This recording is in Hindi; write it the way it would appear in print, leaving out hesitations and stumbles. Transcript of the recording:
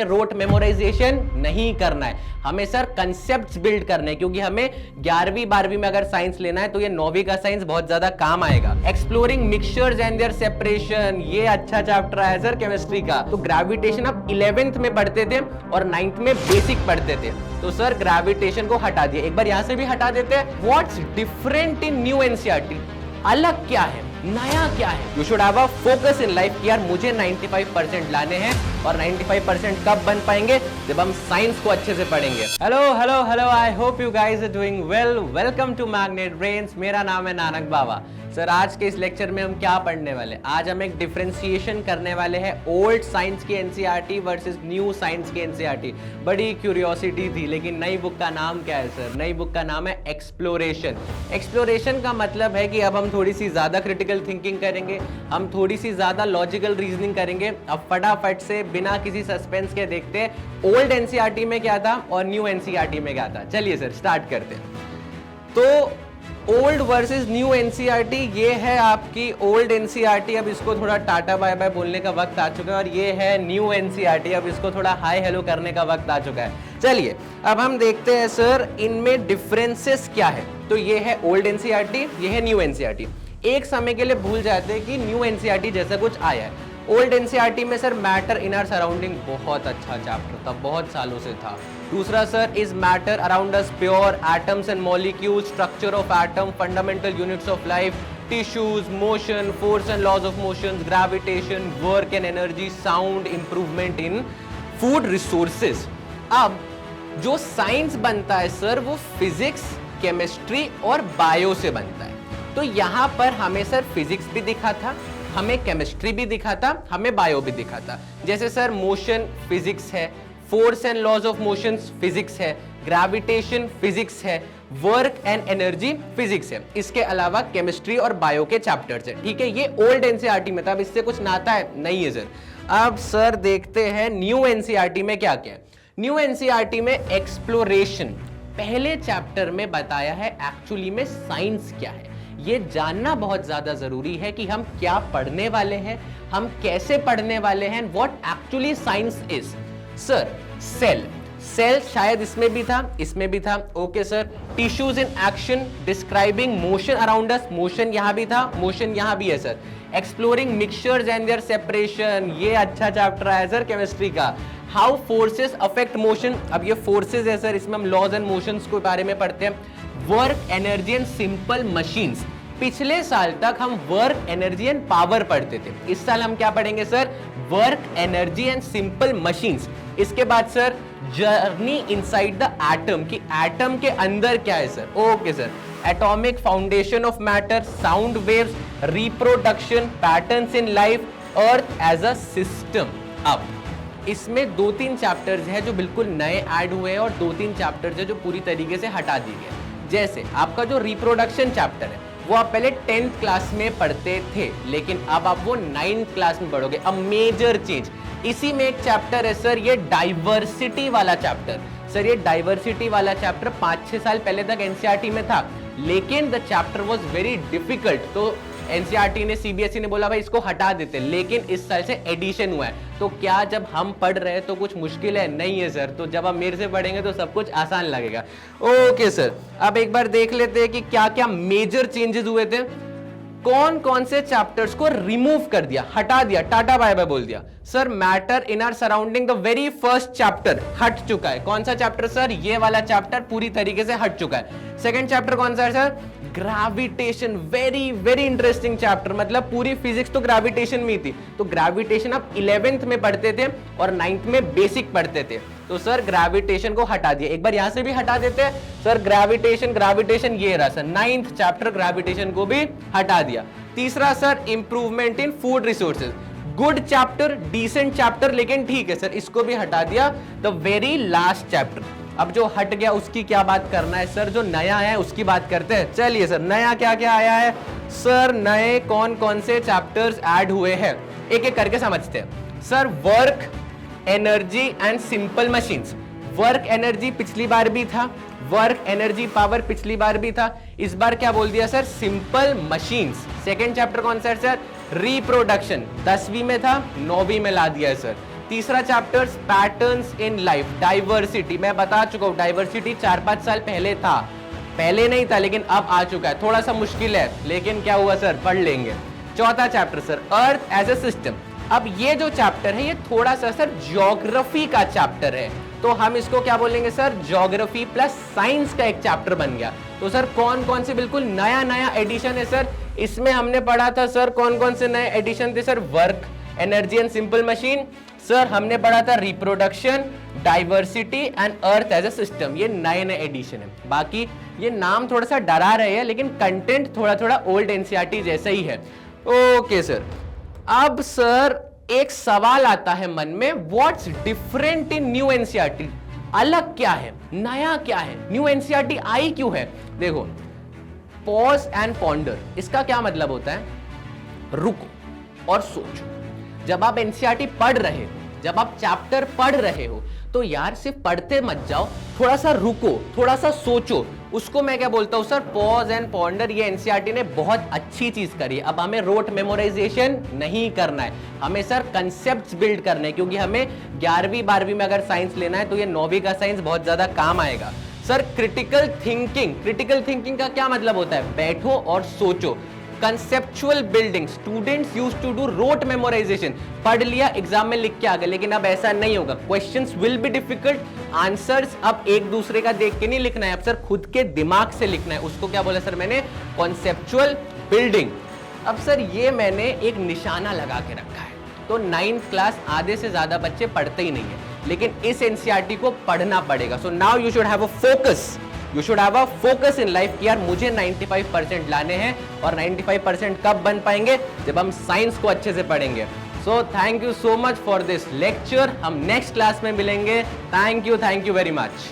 हमें रोट मेमोराइजेशन नहीं करना है, हमें सर कंसेप्ट्स बिल्ड करने हैं, क्योंकि हमें 11वीं 12वीं में अगर साइंस लेना है तो ये 9वीं का साइंस बहुत ज्यादा काम आएगा। Exploring mixtures and their separation, ये अच्छा चैप्टर है सर केमिस्ट्री का। तो ग्रेविटेशन आप 11th में पढ़ते थे और 9th में बेसिक पढ़ते थे, तो सर ग्रेविटेशन को हटा दिया। एक बार यहां से भी हटा देते हैं। What's different in new NCERT, अलग क्या है, नया क्या है। You should have a focus in life कि यार मुझे 95% लाने हैं, और 95% कब बन पाएंगे, जब हम साइंस को अच्छे से पढ़ेंगे। Hello hello hello, I hope you guys are doing well. Welcome to Magnet Brains. मेरा नाम है नानक बाबा। सर आज के इस लेक्चर में हम क्या पढ़ने वाले, आज हम एक डिफरेंशिएशन करने वाले हैं ओल्ड साइंस की एनसीईआरटी वर्सेस न्यू साइंस की एनसीईआरटी। बड़ी क्यूरियोसिटी थी, लेकिन नई बुक का नाम क्या है सर? नई बुक का नाम है एक्सप्लोरेशन। एक्सप्लोरेशन का मतलब है कि अब हम थोड़ी सी ज्यादा क्रिटिकल थिंकिंग करेंगे, हम थोड़ी सी ज्यादा लॉजिकल रीजनिंग करेंगे। अब फटाफट से बिना किसी सस्पेंस के देखते हैं ओल्ड एनसीईआरटी में क्या था और न्यू एनसीईआरटी में क्या था। चलिए सर स्टार्ट करते हैं। तो ओल्ड वर्सेस न्यू एनसीईआरटी, ये है आपकी ओल्ड एनसीईआरटी। अब इसको थोड़ा टाटा बाय बाय बोलने का वक्त आ चुका है, और ये है न्यू एनसीईआरटी। अब इसको थोड़ा हाय हेलो करने का वक्त आ चुका है। चलिए अब हम देखते हैं सर इनमें डिफरेंसेस क्या है। तो ये है ओल्ड एनसीईआरटी, ये है न्यू एनसीईआरटी। एक समय के लिए भूल जाते हैं कि न्यू एनसीईआरटी जैसा कुछ आया है। ओल्ड एनसीईआरटी में sir matter in our surrounding बहुत अच्छा चैप्टर था, बहुत सालों से था। दूसरा sir is matter around us pure, atoms and molecules, structure of atom, fundamental units of life, tissues, motion, force and laws of motion, gravitation, work and energy, sound, improvement in food resources. अब जो साइंस बनता है सर वो फिजिक्स, केमिस्ट्री और बायो से बनता है। तो यहां पर हमें सर फिजिक्स भी दिखा था, हमें केमिस्ट्री भी दिखा था, हमें बायो भी दिखा था। जैसे सर मोशन फिजिक्स है, force and laws of motions physics है, ग्रेविटेशन फिजिक्स है, वर्क एंड एनर्जी फिजिक्स है। इसके अलावा केमिस्ट्री और बायो के चैप्टर्स है। ठीक है, ये ओल्ड एनसीईआरटी में था। अब इससे कुछ नाता है नहीं है सर। अब सर देखते हैं न्यू एनसीईआरटी में क्या क्या है। न्यू एनसीईआरटी में एक्सप्लोरेशन पहले चैप्टर में बताया है एक्चुअली में साइंस क्या है। ये जानना बहुत ज्यादा जरूरी है कि हम क्या पढ़ने वाले हैं, हम कैसे पढ़ने वाले हैं, what actually science is. Sir cell, cell शायद इसमें भी था, इसमें भी था। Okay sir, tissues in action describing motion around us, motion यहां भी था, मोशन यहां भी है sir. Exploring mixtures and their separation, ये अच्छा चैप्टर है सर केमिस्ट्री का। हाउ फोर्सेस अफेक्ट मोशन, अब ये फोर्सेस है सर, इसमें हम लॉज एंड मोशंस के बारे में पढ़ते हैं। Work, energy and simple machines, पिछले साल तक हम वर्क, एनर्जी एंड पावर पढ़ते थे। इस साल हम क्या पढ़ेंगे sir? Work, energy and simple machines. इसके बाद sir journey inside the atom, कि एटम के अंदर क्या है sir. Okay sir, atomic foundation of matter, sound waves, reproduction, patterns in life, earth as a system. अब इसमें 2-3 चैप्टर्स हैं जो बिल्कुल नए ऐड हुए हैं, और 2-3 चैप्टर्स हैं जो पूरी तरीके से हटा दिए गए। जैसे आपका जो रिप्रोडक्शन चैप्टर है वो आप पहले 10th क्लास में पढ़ते थे, लेकिन अब आप वो 9th क्लास में पढ़ोगे। A major change. इसी में एक चैप्टर है सर ये डाइवर्सिटी वाला चैप्टर। सर ये डाइवर्सिटी वाला चैप्टर 5-6 साल पहले तक एनसीईआरटी में था, लेकिन the chapter was very difficult. तो एनसीईआरटी ने, सीबीएसई ने बोला भाई इसको हटा देते, लेकिन इस साल से एडिशन हुआ है। तो क्या जब हम पढ़ रहे हैं तो कुछ मुश्किल है? नहीं है सर। तो जब हम मेरे से पढ़ेंगे तो सब कुछ आसान लगेगा। ओके सर, अब एक बार देख लेते हैं कि क्या क्या मेजर चेंजेस हुए थे। कौन कौन से चैप्टर्स को रिमूव कर दिया, हटा दिया, टाटा बाय बाय बोल दिया। Sir matter in our surrounding, the very first chapter हट चुका है। कौन सा चैप्टर सर? ये वाला चैप्टर पूरी तरीके से हट चुका है। सेकंड चैप्टर कौन सा है sir? Gravitation. Very very interesting chapter, मतलब पूरी फिजिक्स तो ग्रेविटेशन में ही थी। तो ग्रेविटेशन आप 11th में पढ़ते थे और 9th में बेसिक पढ़ते थे। तो सर ग्रेविटेशन को हटा दिया। एक बार यहां से भी हटा देते हैं सर, ग्रेविटेशन, ग्रेविटेशन ये रहा सर। 9th चैप्टर ग्रेविटेशन को भी हटा दिया। तीसरा sir improvement in food resources, good chapter, decent chapter, लेकिन ठीक है सर, इसको भी हटा दिया। द वेरी लास्ट चैप्टर, अब जो हट गया उसकी क्या बात करना है सर? जो नया है उसकी बात करते हैं। चलिए सर, नया क्या क्या आया है सर? नए कौन कौन से चैप्टर्स ऐड हुए हैं, एक एक करके समझते हैं। Sir work, energy and simple machines. Work energy पिछली बार भी था, वर्क एनर्जी पावर पिछली बार भी था। इस बार क्या बोल दिया sir? Simple machines. Second chapter कौन सा है सर? रिप्रोडक्शन। 10वीं में था, 9वीं में ला दिया है सर। तीसरा chapter patterns in life, diversity. मैं बता चुका हूं डाइवर्सिटी 4-5 साल पहले था, पहले नहीं था लेकिन अब आ चुका है। थोड़ा सा मुश्किल है लेकिन क्या हुआ सर, पढ़ लेंगे। चौथा chapter sir earth as a system. अब ये जो चैप्टर है ये थोड़ा सा सर ज्योग्राफी का चैप्टर है, तो हम इसको क्या बोलेंगे सर, ज्योग्राफी प्लस साइंस का एक चैप्टर बन गया। तो सर कौन कौन से बिल्कुल नया नया एडिशन है सर, इसमें हमने पढ़ा था सर कौन कौन से नए एडिशन थे sir, work, energy and simple machine, sir हमने पढ़ा था reproduction, diversity and earth as a system. ये नए नए एडिशन है। बाकी ये नाम थोड़ा सा डरा रहे हैं लेकिन कंटेंट थोड़ा थोड़ा ओल्ड एनसीईआरटी जैसा ही है। ओके सर, अब सर एक सवाल आता है मन में, what's different in new NCERT, अलग क्या है, नया क्या है, न्यू एनसीईआरटी आई क्यों है। देखो पॉज एंड पॉन्डर, इसका क्या मतलब होता है, रुको और सोचो। जब आप एनसीईआरटी पढ़ रहे हो, जब आप चैप्टर पढ़ रहे हो तो यार सिर्फ पढ़ते मत जाओ, थोड़ा सा रुको, थोड़ा सा सोचो। उसको मैं क्या बोलता हूं सर, पॉज एंड पॉन्डर। ये एनसीईआरटी ने बहुत अच्छी चीज करी है। अब हमें रोट मेमोराइजेशन नहीं करना है, हमें सर कंसेप्ट्स बिल्ड करने हैं, क्योंकि हमें 11वीं 12वीं में अगर साइंस लेना है तो ये 9वीं का साइंस बहुत ज्यादा काम आएगा। Sir critical thinking, critical thinking का क्या मतलब होता है, बैठो और सोचो। Conceptual building, students used to do rote memorization, पढ़ लिया एग्जाम में लिख के आ गए, लेकिन अब ऐसा नहीं होगा। Questions will be difficult, answers अब एक दूसरे का देख के नहीं लिखना है, अब सर खुद के दिमाग से लिखना है। उसको क्या बोला सर मैंने, कॉन्सेप्चुअल बिल्डिंग। अब सर ये मैंने एक निशाना लगा के रखा है, तो 9th क्लास आधे से ज्यादा बच्चे पढ़ते ही नहीं है, लेकिन इस एनसीईआरटी को पढ़ना पड़ेगा। So now you should have a focus, you should have a focus in life कि यार मुझे 95% लाने हैं, और 95% कब बन पाएंगे, जब हम साइंस को अच्छे से पढ़ेंगे। So thank you so much for this lecture, हम नेक्स्ट क्लास में मिलेंगे। Thank you very much.